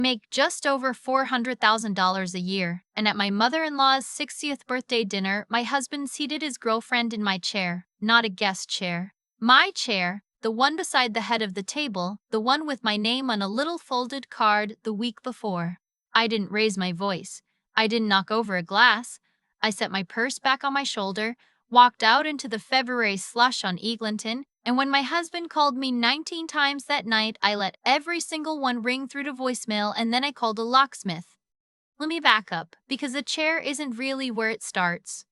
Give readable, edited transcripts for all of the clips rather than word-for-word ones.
Make just over $400,000 a year, and at my mother-in-law's 60th birthday dinner, my husband seated his girlfriend in my chair, not a guest chair. My chair, the one beside the head of the table, the one with my name on a little folded card the week before. I didn't raise my voice. I didn't knock over a glass. I set my purse back on my shoulder, walked out into the February slush on Eglinton, and when my husband called me 19 times that night, I let every single one ring through to voicemail, and then I called a locksmith. Let me back up, because the chair isn't really where it starts.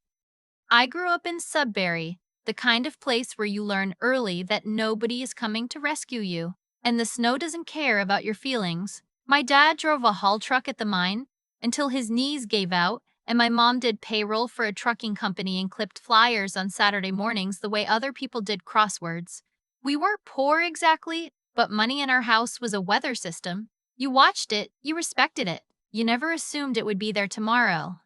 I grew up in Sudbury, the kind of place where you learn early that nobody is coming to rescue you, and the snow doesn't care about your feelings. My dad drove a haul truck at the mine until his knees gave out, and my mom did payroll for a trucking company and clipped flyers on Saturday mornings the way other people did crosswords. We weren't poor exactly, but money in our house was a weather system. You watched it, you respected it. You never assumed it would be there tomorrow.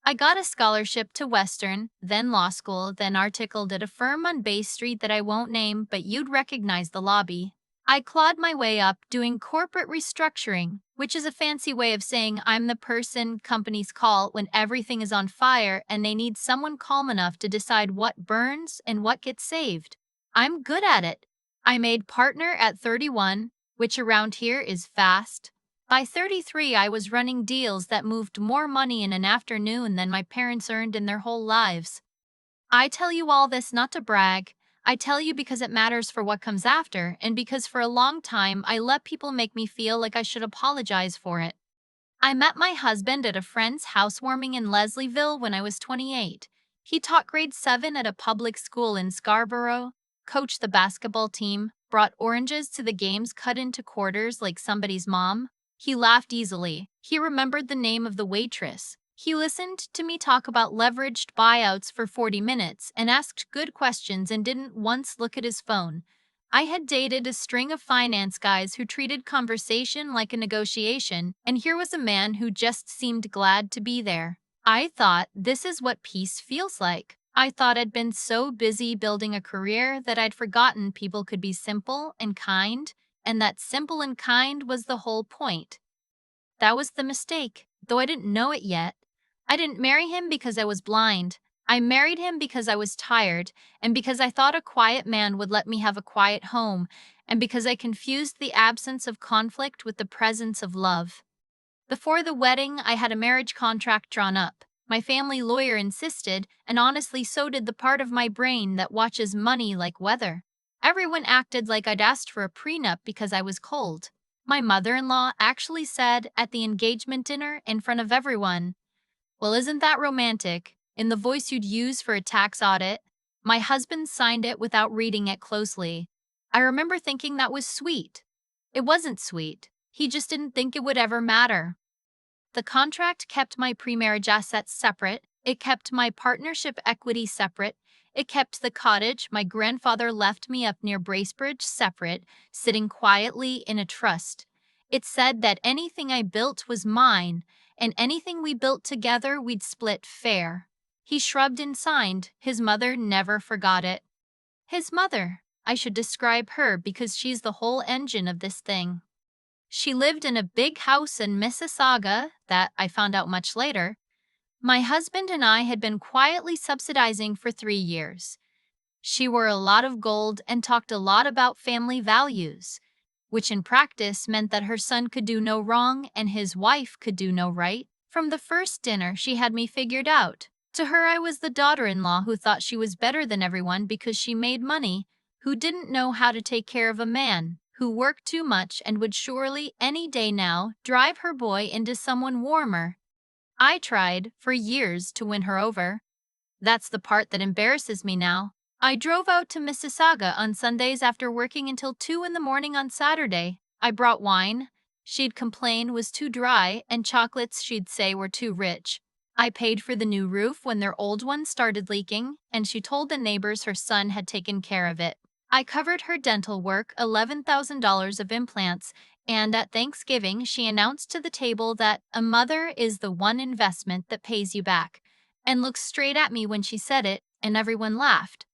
I got a scholarship to Western, then law school, then articled at a firm on Bay Street that I won't name, but you'd recognize the lobby. I clawed my way up doing corporate restructuring, which is a fancy way of saying I'm the person companies call when everything is on fire and they need someone calm enough to decide what burns and what gets saved. I'm good at it. I made partner at 31, which around here is fast. By 33, I was running deals that moved more money in an afternoon than my parents earned in their whole lives. I tell you all this not to brag. I tell you because it matters for what comes after, and because for a long time I let people make me feel like I should apologize for it. I met my husband at a friend's housewarming in Leslieville when I was 28. He taught grade 7 at a public school in Scarborough, coached the basketball team, brought oranges to the games cut into quarters like somebody's mom. He laughed easily. He remembered the name of the waitress. He listened to me talk about leveraged buyouts for 40 minutes and asked good questions and didn't once look at his phone. I had dated a string of finance guys who treated conversation like a negotiation, and here was a man who just seemed glad to be there. I thought, this is what peace feels like. I thought I'd been so busy building a career that I'd forgotten people could be simple and kind, and that simple and kind was the whole point. That was the mistake, though I didn't know it yet. I didn't marry him because I was blind. I married him because I was tired, and because I thought a quiet man would let me have a quiet home, and because I confused the absence of conflict with the presence of love. Before the wedding, I had a marriage contract drawn up. My family lawyer insisted, and honestly so did the part of my brain that watches money like weather. Everyone acted like I'd asked for a prenup because I was cold. My mother-in-law actually said at the engagement dinner in front of everyone, "Well, isn't that romantic?" in the voice you'd use for a tax audit. My husband signed it without reading it closely. I remember thinking that was sweet. It wasn't sweet. He just didn't think it would ever matter. The contract kept my pre-marriage assets separate. It kept my partnership equity separate. It kept the cottage my grandfather left me up near Bracebridge separate, sitting quietly in a trust. It said that anything I built was mine, and anything we built together we'd split fair. He shrugged and signed. His mother never forgot it. His mother. I should describe her because she's the whole engine of this thing. She lived in a big house in Mississauga that I found out much later. My husband and I had been quietly subsidizing for 3 years. She wore a lot of gold and talked a lot about family values, which in practice meant that her son could do no wrong and his wife could do no right. From the first dinner, she had me figured out. To her, I was the daughter-in-law who thought she was better than everyone because she made money, who didn't know how to take care of a man, who worked too much and would surely, any day now, drive her boy into someone warmer. I tried, for years, to win her over. That's the part that embarrasses me now. I drove out to Mississauga on Sundays after working until 2 in the morning on Saturday. I brought wine she'd complain was too dry and chocolates she'd say were too rich. I paid for the new roof when their old one started leaking, and she told the neighbors her son had taken care of it. I covered her dental work, $11,000 of implants, and at Thanksgiving she announced to the table that a mother is the one investment that pays you back, and looked straight at me when she said it, and everyone laughed.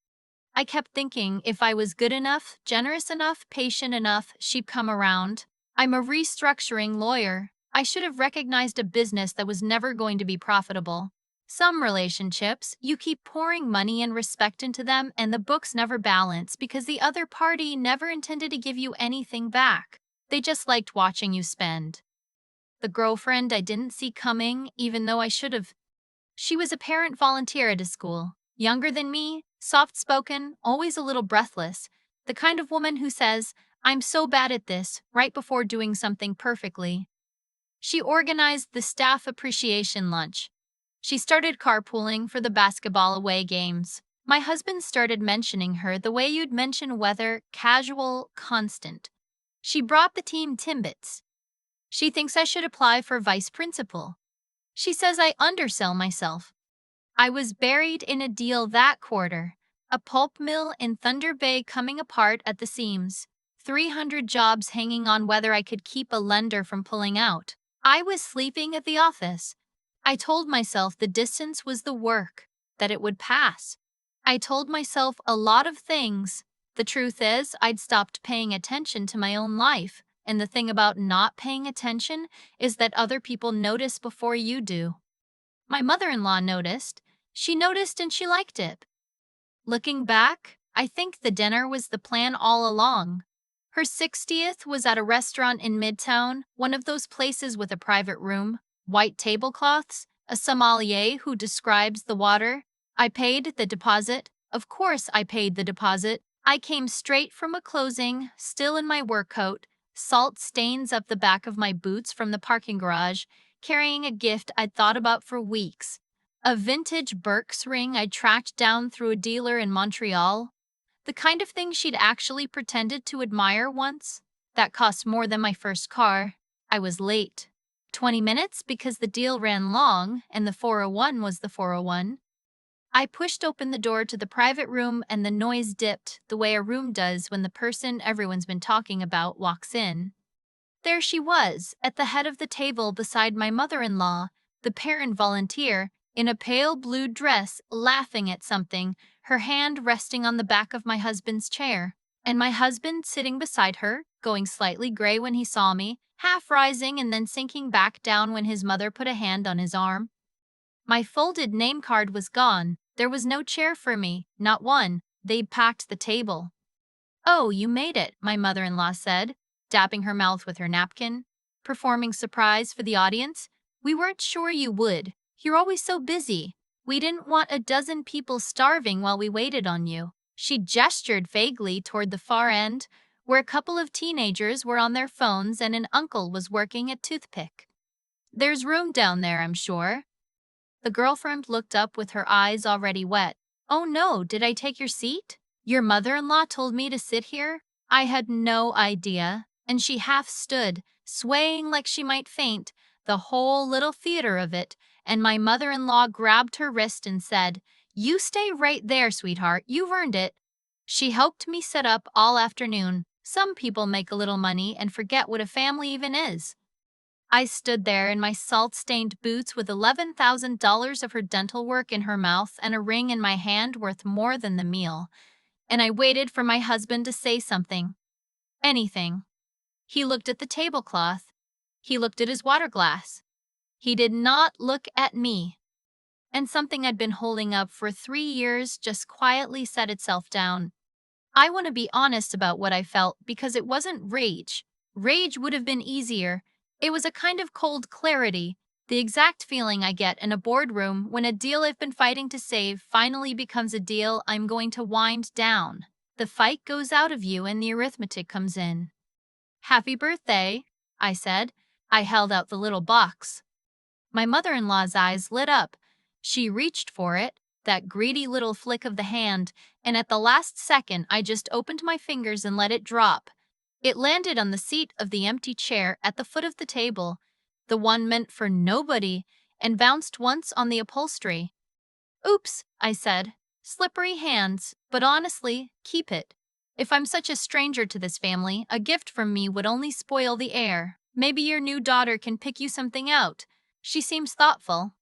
I kept thinking if I was good enough, generous enough, patient enough, she'd come around. I'm a restructuring lawyer. I should have recognized a business that was never going to be profitable. Some relationships, you keep pouring money and respect into them, and the books never balance because the other party never intended to give you anything back. They just liked watching you spend. The girlfriend I didn't see coming, even though I should have. She was a parent volunteer at a school. Younger than me, soft spoken, always a little breathless. The kind of woman who says, I'm so bad at this, right before doing something perfectly. She organized the staff appreciation lunch. She started carpooling for the basketball away games. My husband started mentioning her the way you'd mention weather, casual, constant. She brought the team Timbits. She thinks I should apply for vice principal. She says I undersell myself. I was buried in a deal that quarter. A pulp mill in Thunder Bay coming apart at the seams. 300 jobs hanging on whether I could keep a lender from pulling out. I was sleeping at the office. I told myself the distance was the work, that it would pass. I told myself a lot of things. The truth is, I'd stopped paying attention to my own life, and the thing about not paying attention is that other people notice before you do. My mother-in-law noticed. She noticed and she liked it. Looking back, I think the dinner was the plan all along. Her 60th was at a restaurant in Midtown, one of those places with a private room, white tablecloths, a sommelier who describes the water. I paid the deposit. Of course I paid the deposit. I came straight from a closing, still in my work coat, salt stains up the back of my boots from the parking garage, carrying a gift I'd thought about for weeks. A vintage Burke's ring I tracked down through a dealer in Montreal. The kind of thing she'd actually pretended to admire once. That cost more than my first car. I was late. 20 minutes because the deal ran long and the 401 was the 401. I pushed open the door to the private room and the noise dipped the way a room does when the person everyone's been talking about walks in. There she was, at the head of the table beside my mother-in-law, the parent volunteer, in a pale blue dress, laughing at something, her hand resting on the back of my husband's chair, and my husband sitting beside her, going slightly gray when he saw me, half rising and then sinking back down when his mother put a hand on his arm. My folded name card was gone. There was no chair for me, not one. They'd packed the table. Oh, you made it, my mother-in-law said, dapping her mouth with her napkin. Performing surprise for the audience? We weren't sure you would. You're always so busy. We didn't want a dozen people starving while we waited on you. She gestured vaguely toward the far end, where a couple of teenagers were on their phones and an uncle was working a toothpick. There's room down there, I'm sure. The girlfriend looked up with her eyes already wet. Oh no, did I take your seat? Your mother-in-law told me to sit here? I had no idea, and she half stood, swaying like she might faint, the whole little theater of it, and my mother-in-law grabbed her wrist and said, You stay right there, sweetheart, you've earned it. She helped me set up all afternoon. Some people make a little money and forget what a family even is. I stood there in my salt-stained boots with $11,000 of her dental work in her mouth and a ring in my hand worth more than the meal, and I waited for my husband to say something. Anything. He looked at the tablecloth. He looked at his water glass. He did not look at me. And something I'd been holding up for 3 years just quietly set itself down. I want to be honest about what I felt because it wasn't rage. Rage would have been easier. It was a kind of cold clarity, the exact feeling I get in a boardroom when a deal I've been fighting to save finally becomes a deal I'm going to wind down. The fight goes out of you and the arithmetic comes in. Happy birthday, I said. I held out the little box. My mother-in-law's eyes lit up. She reached for it, that greedy little flick of the hand, and at the last second I just opened my fingers and let it drop. It landed on the seat of the empty chair at the foot of the table, the one meant for nobody, and bounced once on the upholstery. Oops, I said. Slippery hands, but honestly, keep it. If I'm such a stranger to this family, a gift from me would only spoil the air. Maybe your new daughter can pick you something out. She seems thoughtful.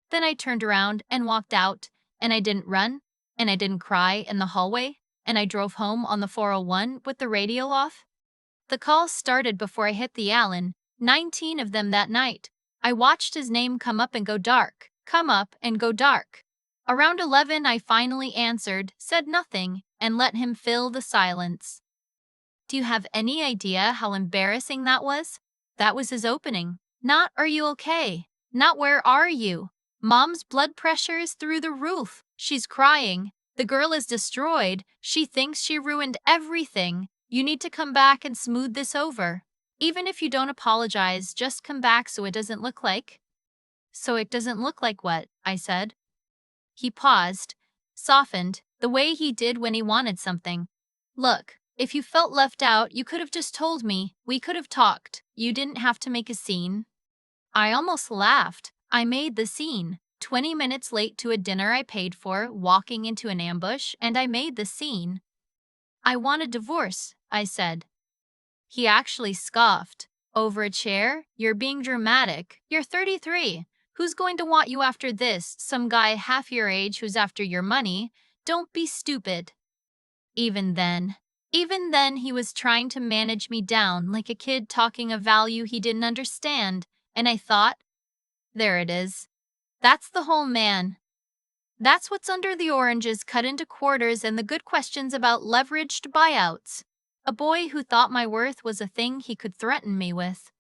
Then I turned around and walked out, and I didn't run, and I didn't cry in the hallway, and I drove home on the 401 with the radio off. The calls started before I hit the Allen, 19 of them that night. I watched his name come up and go dark, come up and go dark. Around 11, I finally answered, said nothing, and let him fill the silence. Do you have any idea how embarrassing that was? That was his opening. Not "Are you okay?" Not "Where are you?" Mom's blood pressure is through the roof. She's crying. The girl is destroyed. She thinks she ruined everything. You need to come back and smooth this over. Even if you don't apologize, just come back so it doesn't look like. So it doesn't look like what? I said. He paused, softened, the way he did when he wanted something. Look, if you felt left out, you could have just told me. We could have talked. You didn't have to make a scene. I almost laughed. I made the scene. 20 minutes late to a dinner I paid for, walking into an ambush, and I made the scene. I want a divorce, I said. He actually scoffed. Over a chair? You're being dramatic. You're 33. Who's going to want you after this? Some guy half your age who's after your money? Don't be stupid. Even then, he was trying to manage me down like a kid talking a value he didn't understand, and I thought, there it is. That's the whole man. That's what's under the oranges cut into quarters and the good questions about leveraged buyouts. A boy who thought my worth was a thing he could threaten me with.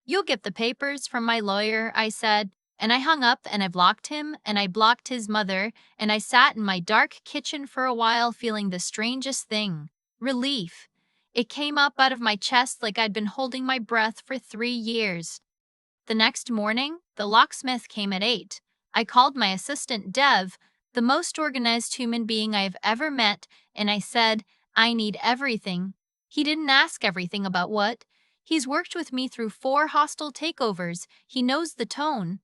You'll get the papers from my lawyer, I said, and I hung up and I blocked him and I blocked his mother and I sat in my dark kitchen for a while feeling the strangest thing. Relief. It came up out of my chest like I'd been holding my breath for 3 years. The next morning, the locksmith came at 8. I called my assistant Dev, the most organized human being I've ever met, and I said, I need everything. He didn't ask everything about what. He's worked with me through 4 hostile takeovers. He knows the tone.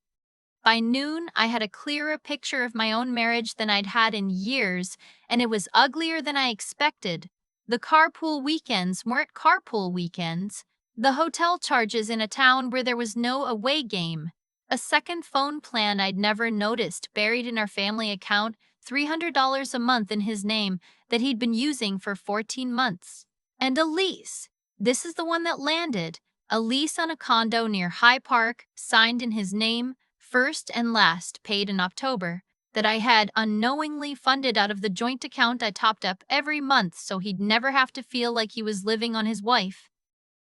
By noon, I had a clearer picture of my own marriage than I'd had in years, and it was uglier than I expected. The carpool weekends weren't carpool weekends. The hotel charges in a town where there was no away game. A second phone plan I'd never noticed buried in our family account, $300 a month in his name that he'd been using for 14 months. And a lease. This is the one that landed. A lease on a condo near High Park, signed in his name, first and last, paid in October, that I had unknowingly funded out of the joint account I topped up every month so he'd never have to feel like he was living on his wife.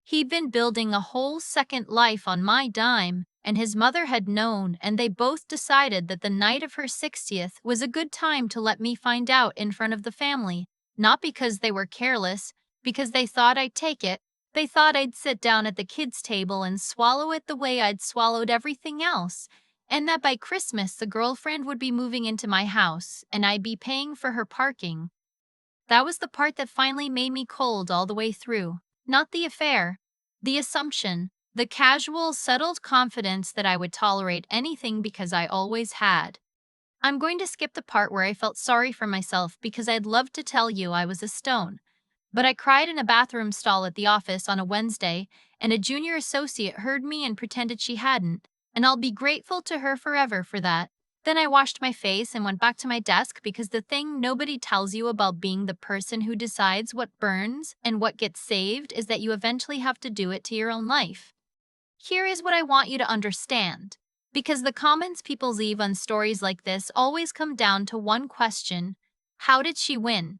He'd been building a whole second life on my dime, and his mother had known, and they both decided that the night of her 60th was a good time to let me find out in front of the family, not because they were careless, because they thought I'd take it. They thought I'd sit down at the kids' table and swallow it the way I'd swallowed everything else, and that by Christmas the girlfriend would be moving into my house, and I'd be paying for her parking. That was the part that finally made me cold all the way through. Not the affair, the assumption, the casual, settled confidence that I would tolerate anything because I always had. I'm going to skip the part where I felt sorry for myself because I'd love to tell you I was a stone. But I cried in a bathroom stall at the office on a Wednesday, and a junior associate heard me and pretended she hadn't, and I'll be grateful to her forever for that. Then I washed my face and went back to my desk because the thing nobody tells you about being the person who decides what burns and what gets saved is that you eventually have to do it to your own life. Here is what I want you to understand. Because the comments people leave on stories like this always come down to one question: how did she win?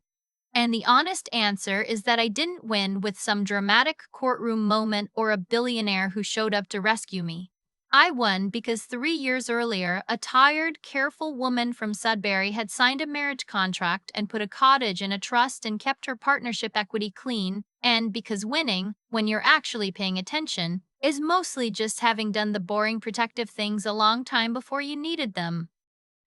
And the honest answer is that I didn't win with some dramatic courtroom moment or a billionaire who showed up to rescue me. I won because 3 years earlier, a tired, careful woman from Sudbury had signed a marriage contract and put a cottage in a trust and kept her partnership equity clean, and because winning, when you're actually paying attention, is mostly just having done the boring protective things a long time before you needed them.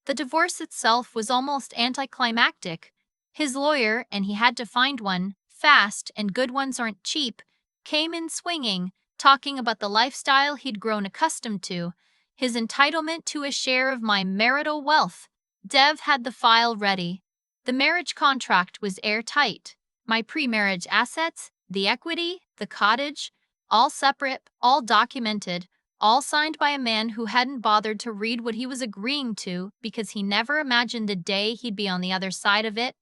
The divorce itself was almost anticlimactic. His lawyer, and he had to find one, fast, and good ones aren't cheap, came in swinging, talking about the lifestyle he'd grown accustomed to, his entitlement to a share of my marital wealth. Dev had the file ready. The marriage contract was airtight. My pre-marriage assets, the equity, the cottage, all separate, all documented, all signed by a man who hadn't bothered to read what he was agreeing to because he never imagined the day he'd be on the other side of it.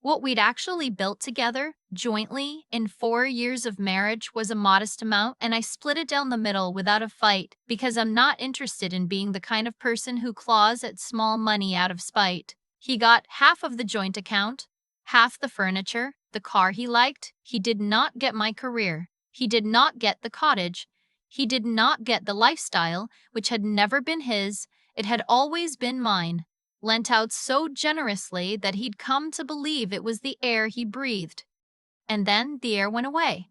What we'd actually built together, jointly, in 4 years of marriage was a modest amount, and I split it down the middle without a fight because I'm not interested in being the kind of person who claws at small money out of spite. He got half of the joint account, half the furniture, the car he liked. He did not get my career. He did not get the cottage. He did not get the lifestyle, which had never been his. It had always been mine, lent out so generously that he'd come to believe it was the air he breathed. And then the air went away.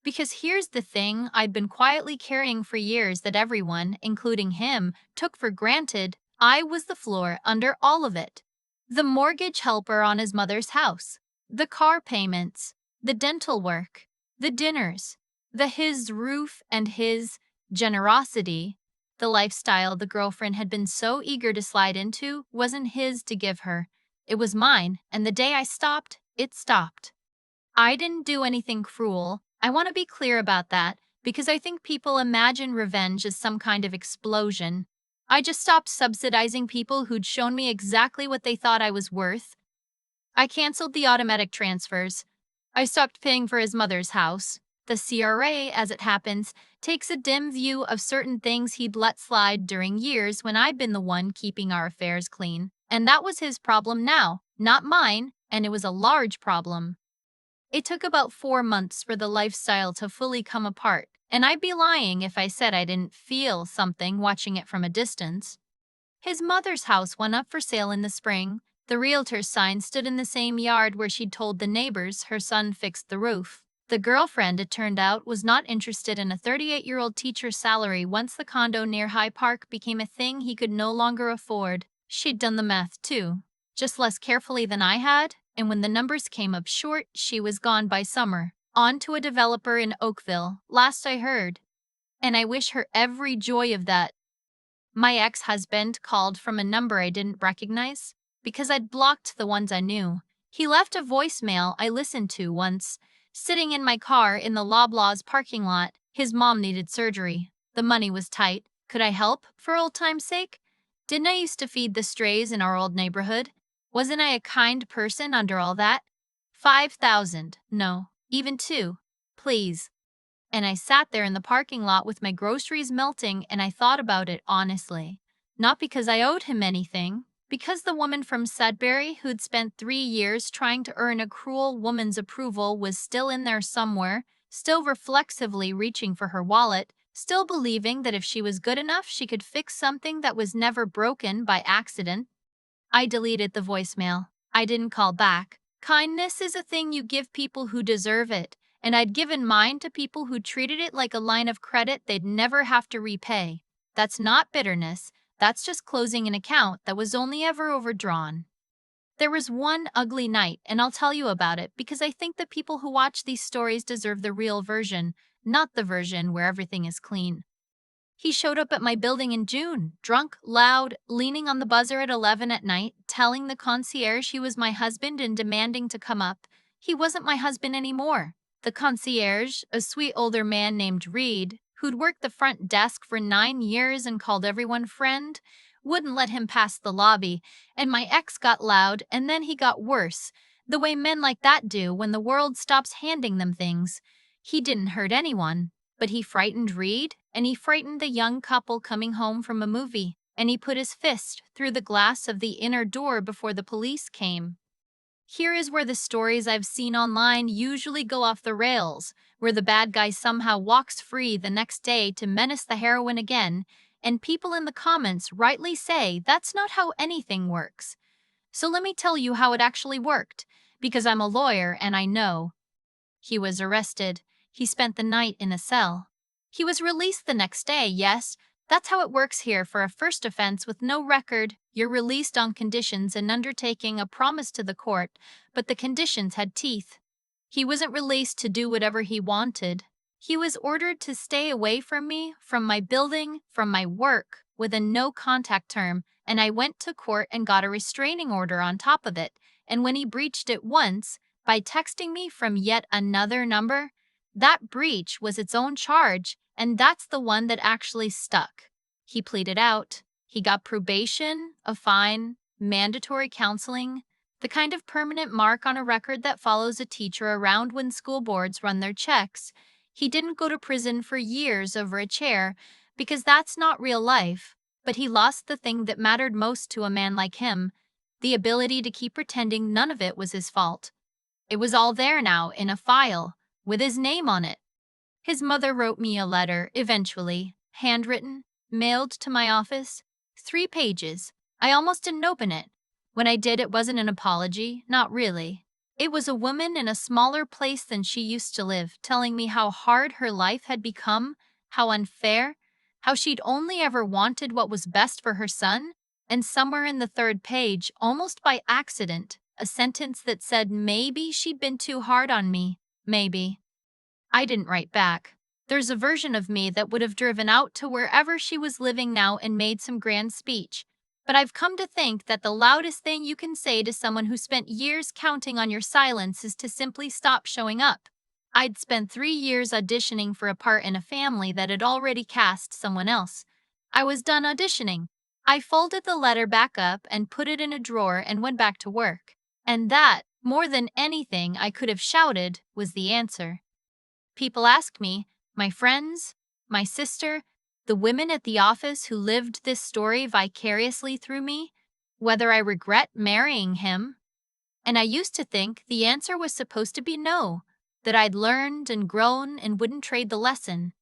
Because here's the thing I'd been quietly carrying for years that everyone, including him, took for granted. I was the floor under all of it. The mortgage helper on his mother's house, the car payments, the dental work, the dinners, his roof and his generosity. The lifestyle the girlfriend had been so eager to slide into wasn't his to give her. It was mine, and the day I stopped, it stopped. I didn't do anything cruel. I want to be clear about that because I think people imagine revenge as some kind of explosion. I just stopped subsidizing people who'd shown me exactly what they thought I was worth. I canceled the automatic transfers. I stopped paying for his mother's house. The CRA, as it happens, takes a dim view of certain things he'd let slide during years when I'd been the one keeping our affairs clean. And that was his problem now, not mine, and it was a large problem. It took about 4 months for the lifestyle to fully come apart, and I'd be lying if I said I didn't feel something watching it from a distance. His mother's house went up for sale in the spring. The realtor's sign stood in the same yard where she'd told the neighbors her son fixed the roof. The girlfriend, it turned out, was not interested in a 38-year-old teacher's salary once the condo near High Park became a thing he could no longer afford. She'd done the math too, just less carefully than I had, and when the numbers came up short, she was gone by summer. On to a developer in Oakville, last I heard. And I wish her every joy of that. My ex-husband called from a number I didn't recognize because I'd blocked the ones I knew. He left a voicemail I listened to once, sitting in my car in the Loblaws parking lot. His mom needed surgery. The money was tight. Could I help, for old time's sake? Didn't I used to feed the strays in our old neighborhood? Wasn't I a kind person under all that? 5,000. No, even 2. Please. And I sat there in the parking lot with my groceries melting and I thought about it honestly. Not because I owed him anything, because the woman from Sudbury who'd spent 3 years trying to earn a cruel woman's approval was still in there somewhere, still reflexively reaching for her wallet, still believing that if she was good enough she could fix something that was never broken by accident. I deleted the voicemail. I didn't call back. Kindness is a thing you give people who deserve it, and I'd given mine to people who treated it like a line of credit they'd never have to repay. That's not bitterness. That's just closing an account that was only ever overdrawn. There was one ugly night, and I'll tell you about it because I think the people who watch these stories deserve the real version, not the version where everything is clean. He showed up at my building in June, drunk, loud, leaning on the buzzer at 11 at night, telling the concierge he was my husband and demanding to come up. He wasn't my husband anymore. The concierge, a sweet older man named Reed, who'd worked the front desk for 9 years and called everyone friend, wouldn't let him pass the lobby, and my ex got loud, and then he got worse, the way men like that do when the world stops handing them things. He didn't hurt anyone. But he frightened Reed, and he frightened the young couple coming home from a movie, and he put his fist through the glass of the inner door before the police came. Here is where the stories I've seen online usually go off the rails, where the bad guy somehow walks free the next day to menace the heroine again, and people in the comments rightly say that's not how anything works. So let me tell you how it actually worked, because I'm a lawyer and I know. He was arrested. He spent the night in a cell. He was released the next day, yes. That's how it works here for a first offense with no record. You're released on conditions and undertaking a promise to the court, but the conditions had teeth. He wasn't released to do whatever he wanted. He was ordered to stay away from me, from my building, from my work, with a no-contact term, and I went to court and got a restraining order on top of it, and when he breached it once, by texting me from yet another number, that breach was its own charge, and that's the one that actually stuck. He pleaded out. He got probation, a fine, mandatory counseling. The kind of permanent mark on a record that follows a teacher around when school boards run their checks. He didn't go to prison for years over a chair, because that's not real life, but he lost the thing that mattered most to a man like him, the ability to keep pretending none of it was his fault. It was all there now, in a file, with his name on it. His mother wrote me a letter, eventually, handwritten, mailed to my office. 3 pages. I almost didn't open it. When I did, it wasn't an apology, not really. It was a woman in a smaller place than she used to live, telling me how hard her life had become, how unfair, how she'd only ever wanted what was best for her son, and somewhere in the 3rd page, almost by accident, a sentence that said maybe she'd been too hard on me, maybe. I didn't write back. There's a version of me that would have driven out to wherever she was living now and made some grand speech. But I've come to think that the loudest thing you can say to someone who spent years counting on your silence is to simply stop showing up. I'd spent 3 years auditioning for a part in a family that had already cast someone else. I was done auditioning. I folded the letter back up and put it in a drawer and went back to work. And that, more than anything I could have shouted, was the answer. People ask me, my friends, my sister, the women at the office who lived this story vicariously through me, whether I regret marrying him. And I used to think the answer was supposed to be no, that I'd learned and grown and wouldn't trade the lesson.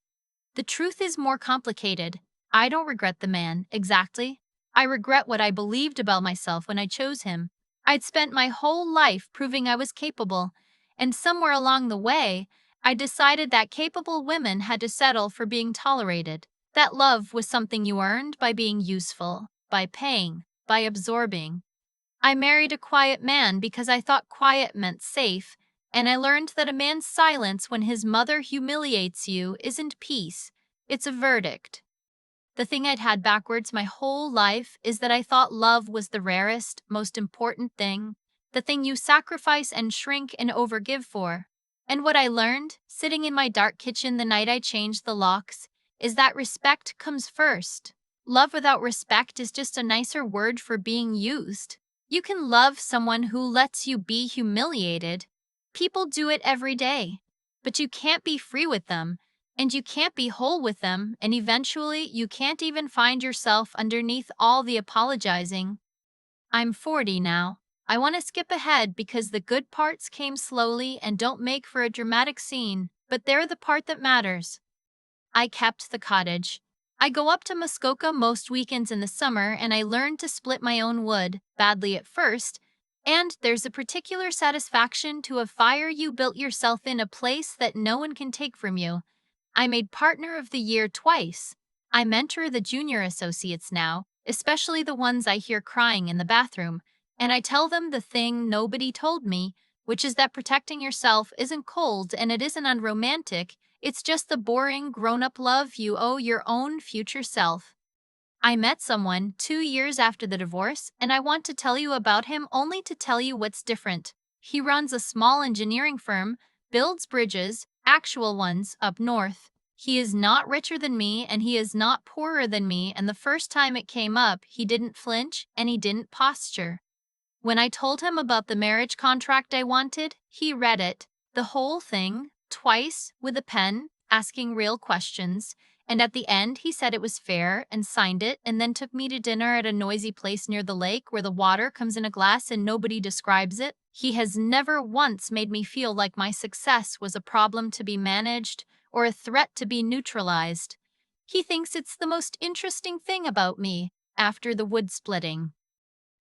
The truth is more complicated. I don't regret the man, exactly. I regret what I believed about myself when I chose him. I'd spent my whole life proving I was capable, and somewhere along the way, I decided that capable women had to settle for being tolerated. That love was something you earned by being useful, by paying, by absorbing. I married a quiet man because I thought quiet meant safe, and I learned that a man's silence when his mother humiliates you isn't peace, it's a verdict. The thing I'd had backwards my whole life is that I thought love was the rarest, most important thing, the thing you sacrifice and shrink and overgive for. And what I learned, sitting in my dark kitchen the night I changed the locks, is that respect comes first. Love without respect is just a nicer word for being used. You can love someone who lets you be humiliated. People do it every day. But you can't be free with them, and you can't be whole with them, and eventually you can't even find yourself underneath all the apologizing. I'm 40 now. I want to skip ahead because the good parts came slowly and don't make for a dramatic scene, but they're the part that matters. I kept the cottage. I go up to Muskoka most weekends in the summer and I learned to split my own wood, badly at first, and there's a particular satisfaction to a fire you built yourself in a place that no one can take from you. I made Partner of the Year twice. I mentor the junior associates now, especially the ones I hear crying in the bathroom, and I tell them the thing nobody told me, which is that protecting yourself isn't cold and it isn't unromantic, it's just the boring, grown-up love you owe your own future self. I met someone 2 years after the divorce, and I want to tell you about him only to tell you what's different. He runs a small engineering firm, builds bridges, actual ones, up north. He is not richer than me, and he is not poorer than me, and the first time it came up, he didn't flinch, and he didn't posture. When I told him about the marriage contract I wanted, he read it, the whole thing, twice, with a pen, asking real questions, and at the end he said it was fair and signed it and then took me to dinner at a noisy place near the lake where the water comes in a glass and nobody describes it. He has never once made me feel like my success was a problem to be managed or a threat to be neutralized. He thinks it's the most interesting thing about me, after the wood splitting.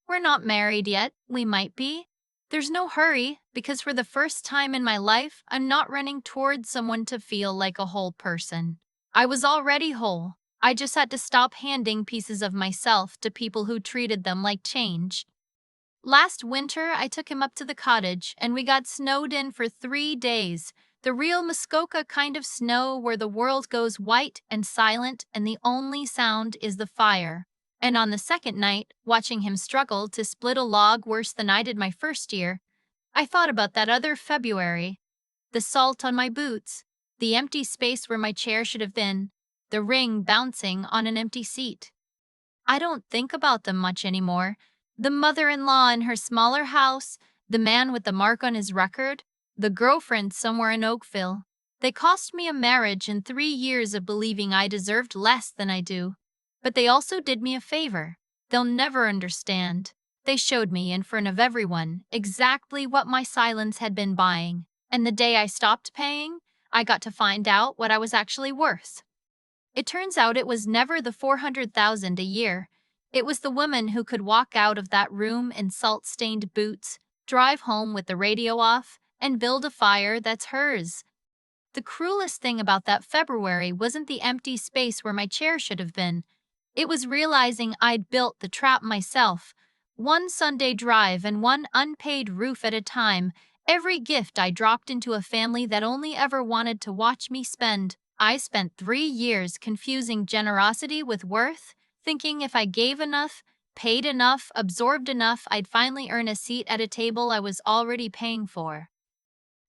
We're not married yet, we might be. There's no hurry, because for the first time in my life, I'm not running towards someone to feel like a whole person. I was already whole. I just had to stop handing pieces of myself to people who treated them like change. Last winter, I took him up to the cottage, and we got snowed in for 3 days. The real Muskoka kind of snow where the world goes white and silent and the only sound is the fire. And on the second night, watching him struggle to split a log worse than I did my first year, I thought about that other February. The salt on my boots, the empty space where my chair should have been, the ring bouncing on an empty seat. I don't think about them much anymore. The mother-in-law in her smaller house, the man with the mark on his record, the girlfriend somewhere in Oakville. They cost me a marriage and 3 years of believing I deserved less than I do. But they also did me a favor. They'll never understand. They showed me, in front of everyone, exactly what my silence had been buying. And the day I stopped paying, I got to find out what I was actually worth. It turns out it was never the 400,000 a year. It was the woman who could walk out of that room in salt-stained boots, drive home with the radio off, and build a fire that's hers. The cruelest thing about that February wasn't the empty space where my chair should have been. It was realizing I'd built the trap myself. One Sunday drive and one unpaid roof at a time, every gift I dropped into a family that only ever wanted to watch me spend. I spent 3 years confusing generosity with worth, thinking if I gave enough, paid enough, absorbed enough, I'd finally earn a seat at a table I was already paying for.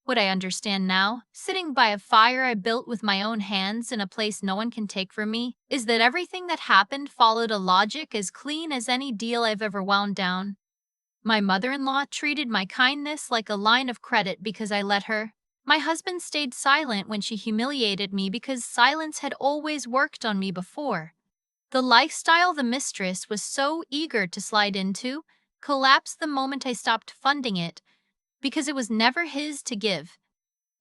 What I understand now, sitting by a fire I built with my own hands in a place no one can take from me, is that everything that happened followed a logic as clean as any deal I've ever wound down. My mother-in-law treated my kindness like a line of credit because I let her. My husband stayed silent when she humiliated me because silence had always worked on me before. The lifestyle the mistress was so eager to slide into collapsed the moment I stopped funding it, because it was never his to give.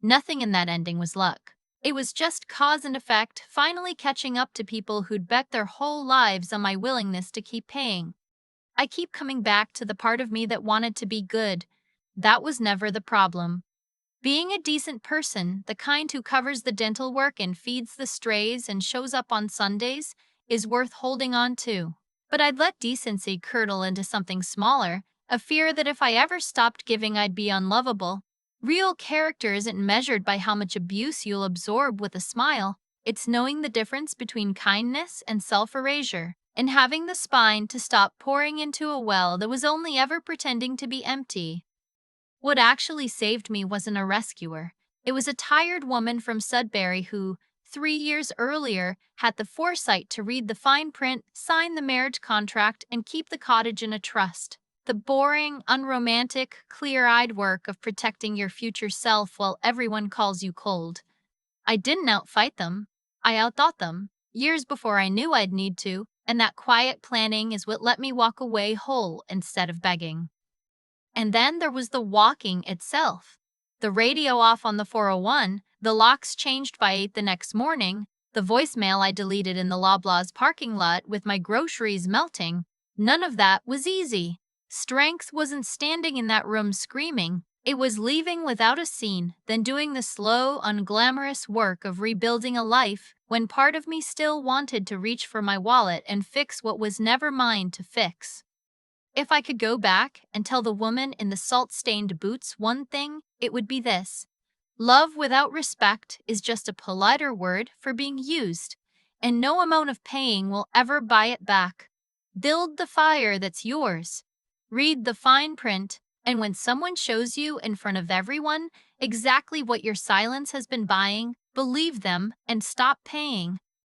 Nothing in that ending was luck. It was just cause and effect finally catching up to people who'd bet their whole lives on my willingness to keep paying. I keep coming back to the part of me that wanted to be good. That was never the problem. Being a decent person, the kind who covers the dental work and feeds the strays and shows up on Sundays, is worth holding on to. But I'd let decency curdle into something smaller, a fear that if I ever stopped giving I'd be unlovable. Real character isn't measured by how much abuse you'll absorb with a smile. It's knowing the difference between kindness and self-erasure, and having the spine to stop pouring into a well that was only ever pretending to be empty. What actually saved me wasn't a rescuer. It was a tired woman from Sudbury who, 3 years earlier, had the foresight to read the fine print, sign the marriage contract, and keep the cottage in a trust. The boring, unromantic, clear-eyed work of protecting your future self while everyone calls you cold. I didn't outfight them. I outthought them, years before I knew I'd need to, and that quiet planning is what let me walk away whole instead of begging. And then there was the walking itself. The radio off on the 401, the locks changed by 8 the next morning, the voicemail I deleted in the Loblaws parking lot with my groceries melting. None of that was easy. Strength wasn't standing in that room screaming. It was leaving without a scene, then doing the slow, unglamorous work of rebuilding a life when part of me still wanted to reach for my wallet and fix what was never mine to fix. If I could go back and tell the woman in the salt-stained boots one thing, it would be this. Love without respect is just a politer word for being used, and no amount of paying will ever buy it back. Build the fire that's yours. Read the fine print, and when someone shows you in front of everyone exactly what your silence has been buying, believe them and stop paying.